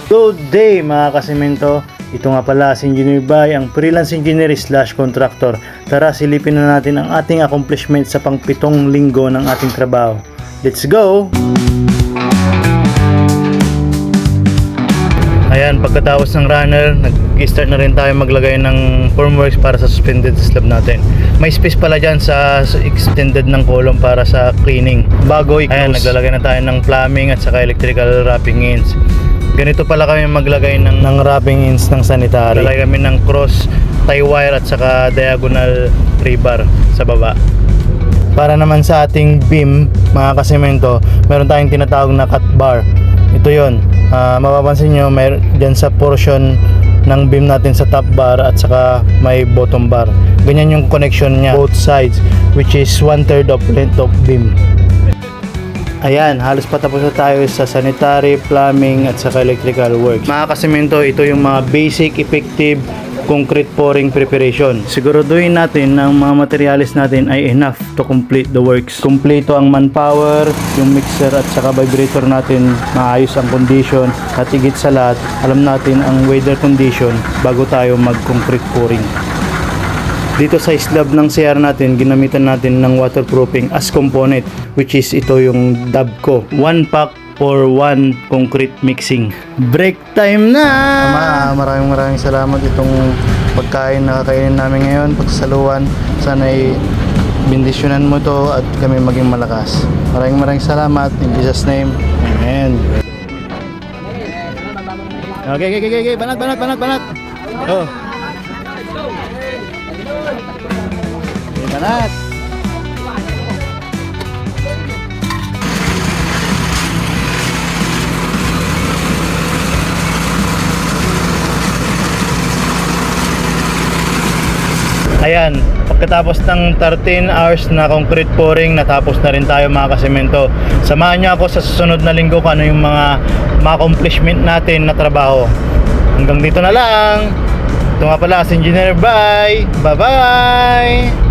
Good day mga kasemento. Ito nga pala si Engineer Bay, ang freelance engineer / contractor. Tara silipin na natin ang ating accomplishment sa pang-7 linggo ng ating trabaho. Let's go! Ayan, pagkatapos ng runner, nag-start na rin tayo maglagay ng formworks para sa suspended slab natin. May space pala dyan sa extended ng column para sa cleaning. Bago i-close, ayan, naglalagay na tayo ng plumbing at saka electrical wrapping ends. Ganito pala kami maglagay ng wrapping ends ng sanitary. Lalagay kami ng cross tie wire at saka diagonal rebar sa baba. Para naman sa ating beam, mga kasemento, meron tayong tinatawag na cut bar. Ito yon. Mapapansin nyo, may dyan sa portion ng beam natin sa top bar at saka may bottom bar. Ganyan yung connection niya, both sides, which is 1/3 of length of beam. Ayan, halos patapos na tayo sa sanitary, plumbing at saka electrical works. Mga kasemento, ito yung mga basic, effective concrete pouring preparation. Siguraduhin natin na ang mga materials natin ay enough to complete the works. Kompleto ang manpower, yung mixer at saka vibrator natin, maayos ang condition, at higit sa lahat, alam natin ang weather condition bago tayo mag-concrete pouring. Dito sa slab ng CR natin, ginamitan natin ng waterproofing as component, which is ito yung Dabco. 1 pack for 1 concrete mixing. Break time na! Maraming salamat itong pagkain na kakainin namin ngayon, pagsasaluan. Sana'y bendisyonan mo to at kami maging malakas. Maraming salamat. In Jesus' name, Amen. Okay. Banat. Oh. Banat. Ayan, pagkatapos ng 13 hours na concrete pouring, natapos na rin tayo mga kasemento. Samahan niyo ako sa susunod na linggo kung ano yung mga accomplishment natin na trabaho. Hanggang dito na lang. Ito nga pala si Engineer Bay. Bye-bye!